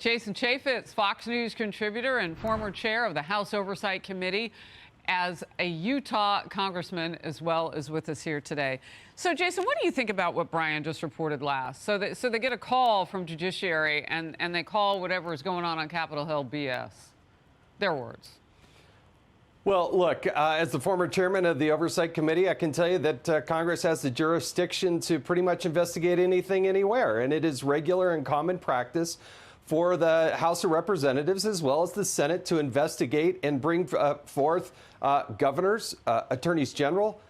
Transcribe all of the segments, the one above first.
Jason Chaffetz, Fox News contributor and former chair of the House Oversight Committee, as a Utah congressman, as well as with us here today. So, Jason, what do you think about what Brian just reported last? So they get a call from Judiciary, and they call whatever is going on Capitol Hill BS. Their words. Well, look, as the former chairman of the Oversight Committee, I can tell you that Congress has the jurisdiction to pretty much investigate anything, anywhere. And it is regular and common practice for the House of Representatives as well as the Senate to investigate and bring forth governors, attorneys general,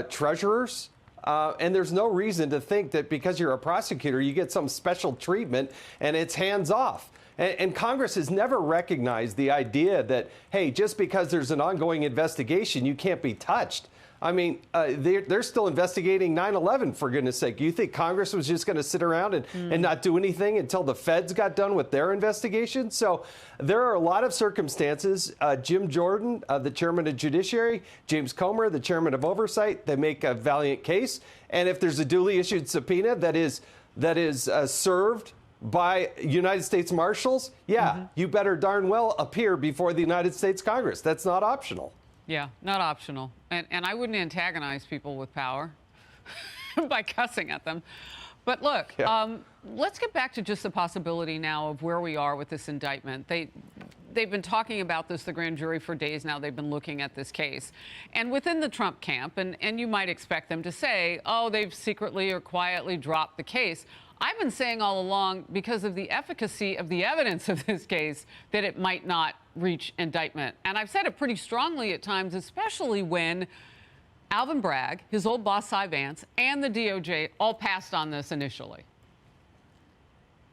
treasurers. And there's no reason to think that because you're a prosecutor, you get some special treatment and it's hands off. And Congress has never recognized the idea that, hey, just because there's an ongoing investigation, you can't be touched. I mean, they're still investigating 9/11, for goodness sake. You think Congress was just going to sit around and not do anything until the feds got done with their investigation? So there are a lot of circumstances. Jim Jordan, the chairman of Judiciary, James Comer, the chairman of Oversight, they make a valiant case. And if there's a duly issued subpoena that is served by United States Marshals, you better darn well appear before the United States Congress. That's not optional. Yeah, not optional. And I wouldn't antagonize people with power by cussing at them. But look, let's get back to just the possibility now of where we are with this indictment. They've been talking about this, the grand jury, for days now. They've been looking at this case. And within the Trump camp, and you might expect them to say, oh, they've secretly or quietly dropped the case. I've been saying all along, because of the efficacy of the evidence of this case, that it might not reach indictment. And I've said it pretty strongly at times, especially when Alvin Bragg, his old boss Cy Vance, and the DOJ all passed on this initially.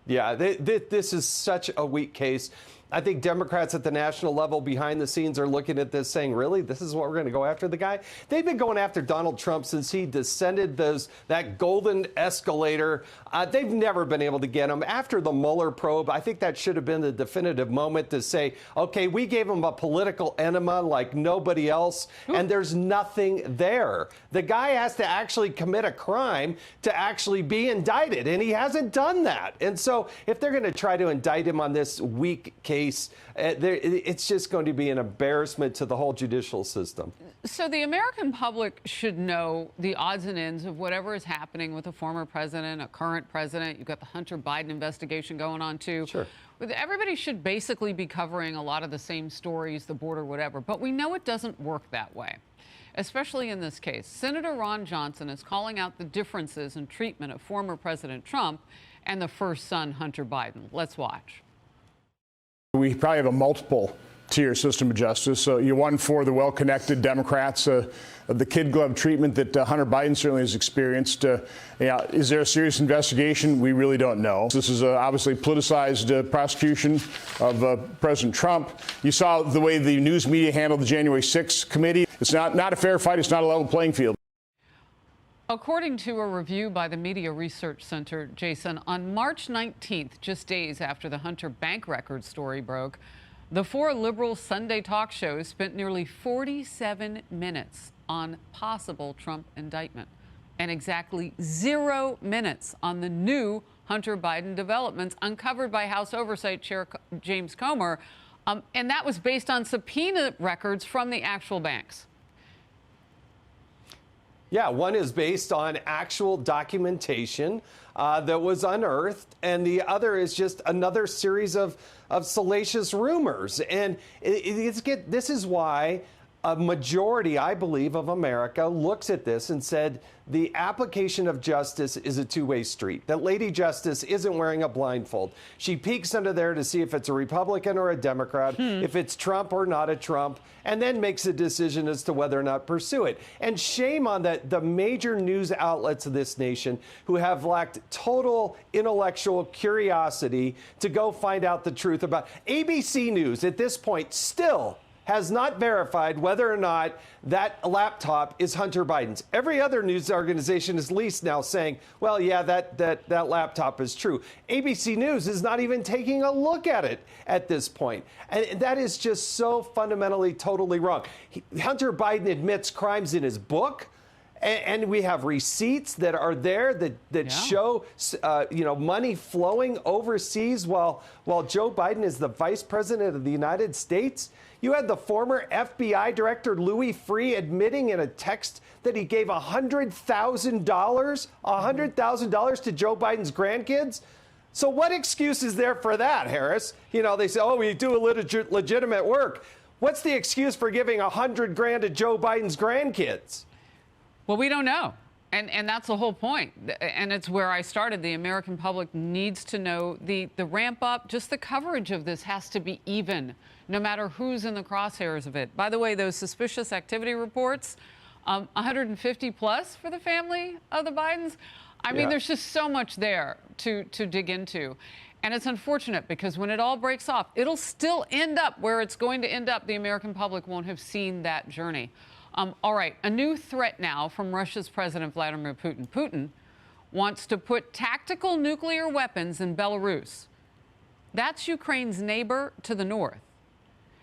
Yeah, this is such a weak case. I think Democrats at the national level behind the scenes are looking at this saying, really, this is what we're going to go after the guy? They've been going after Donald Trump since he descended that golden escalator. They've never been able to get him. After the Mueller probe, I think that should have been the definitive moment to say, okay, we gave him a political enema like nobody else, and there's nothing there. The guy has to actually commit a crime to actually be indicted, and he hasn't done that. And so if they're going to try to indict him on this weak case, it's just going to be an embarrassment to the whole judicial system. So the American public should know the odds and ends of whatever is happening with a former president, a current president. You've got the Hunter Biden investigation going on, too. Sure. Everybody should basically be covering a lot of the same stories, the border, whatever. But we know it doesn't work that way, especially in this case. Senator Ron Johnson is calling out the differences in treatment of former President Trump and the first son, Hunter Biden. Let's watch. We probably have a multiple-tier system of justice. So you one for the well-connected Democrats, the kid glove treatment that Hunter Biden certainly has experienced. Is there a serious investigation? We really don't know. This is obviously politicized prosecution of President Trump. You saw the way the news media handled the January 6th committee. It's not a fair fight. It's not a level playing field. According to a review by the Media Research Center, Jason, on March 19th, just days after the Hunter bank record story broke, the four liberal Sunday talk shows spent nearly 47 minutes on possible Trump indictment and exactly 0 minutes on the new Hunter Biden developments uncovered by House Oversight Chair James Comer. And that was based on subpoena records from the actual banks. Yeah, one is based on actual documentation that was unearthed, and the other is just another series of salacious rumors. And this is why a majority, I believe, of America looks at this and said the application of justice is a two-way street. That Lady Justice isn't wearing a blindfold. She peeks under there to see if it's a Republican or a Democrat, if it's Trump or not a Trump, and then makes a decision as to whether or not to pursue it. And shame on the major news outlets of this nation who have lacked total intellectual curiosity to go find out the truth about. ABC News at this point still has not verified whether or not that laptop is Hunter Biden's. Every other news organization is at least now saying, well, yeah, that laptop is true. ABC News is not even taking a look at it at this point. And that is just so fundamentally, totally wrong. Hunter Biden admits crimes in his book. And we have receipts that are there that show, money flowing overseas while Joe Biden is the vice president of the United States. You had the former FBI director, Louis Freeh, admitting in a text that he gave $100,000 to Joe Biden's grandkids. So what excuse is there for that, Harris? They say, oh, we do legitimate work. What's the excuse for giving $100,000 to Joe Biden's grandkids? Well, we don't know. And that's the whole point. And it's where I started. The American public needs to know the ramp up, just the coverage of this has to be even, no matter who's in the crosshairs of it. By the way, those suspicious activity reports, 150 plus for the family of the Bidens. I mean, there's just so much there to dig into. And it's unfortunate because when it all breaks off, it'll still end up where it's going to end up. The American public won't have seen that journey. All right, a new threat now from Russia's President Vladimir Putin. Putin wants to put tactical nuclear weapons in Belarus. That's Ukraine's neighbor to the north.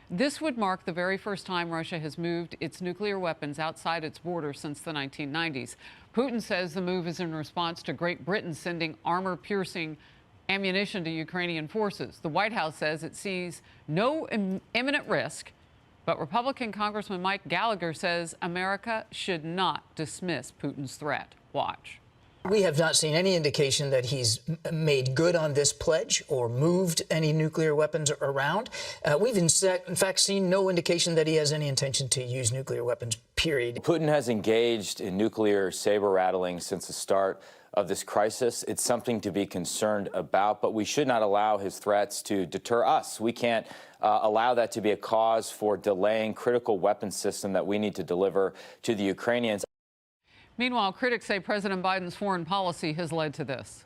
This would mark the very first time Russia has moved its nuclear weapons outside its border since the 1990s. Putin says the move is in response to Great Britain sending armor-piercing ammunition to Ukrainian forces. The White House says it sees no imminent risk, but Republican Congressman Mike Gallagher says America should not dismiss Putin's threat. Watch. We have not seen any indication that he's made good on this pledge or moved any nuclear weapons around. We've in fact seen no indication that he has any intention to use nuclear weapons, period. Putin has engaged in nuclear saber-rattling since the start of this crisis. It's something to be concerned about, but we should not allow his threats to deter us. We can't allow that to be a cause for delaying critical weapons system that we need to deliver to the Ukrainians. Meanwhile, critics say President Biden's foreign policy has led to this.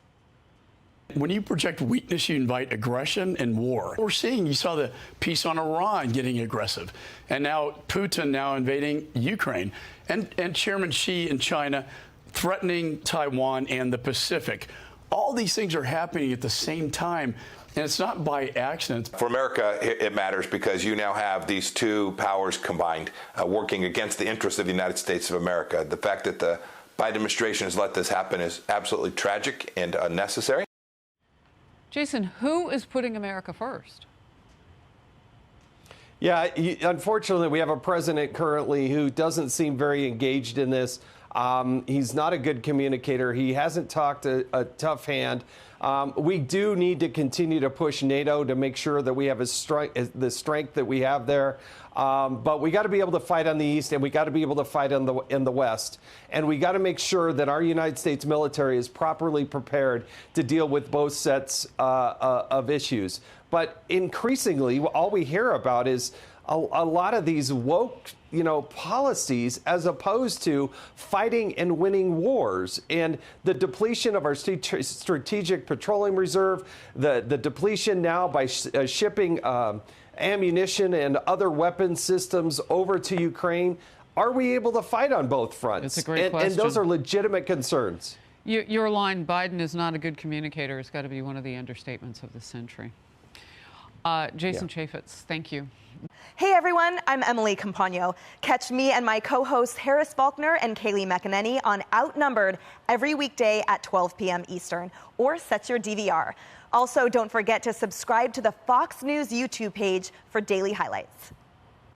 When you project weakness, you invite aggression and war. We're seeing, you saw the piece on Iran getting aggressive, and now Putin now invading Ukraine, and Chairman Xi in China threatening Taiwan and the Pacific. All these things are happening at the same time, and it's not by accident. For America, it matters because you now have these two powers combined working against the interests of the United States of America. The fact that the Biden administration has let this happen is absolutely tragic and unnecessary. Jason, who is putting America first? Yeah, unfortunately, we have a president currently who doesn't seem very engaged in this. He's not a good communicator. He hasn't talked a tough hand. We do need to continue to push NATO to make sure that we have the strength that we have there. But we got to be able to fight on the East, and we got to be able to fight in the West. And we got to make sure that our United States military is properly prepared to deal with both sets of issues. But increasingly, all we hear about is a lot of these woke, policies as opposed to fighting and winning wars. And the depletion of our strategic petroleum reserve, the depletion now by shipping ammunition and other weapon systems over to Ukraine. Are we able to fight on both fronts? It's a great question. And those are legitimate concerns. Your line, Biden is not a good communicator, has got to be one of the understatements of the century. Jason Chaffetz, thank you. Hey everyone, I'm Emily Campagno. Catch me and my co-hosts Harris Faulkner and Kaylee McEnany on Outnumbered every weekday at 12 p.m. Eastern, or set your DVR. Also, don't forget to subscribe to the Fox News YouTube page for daily highlights.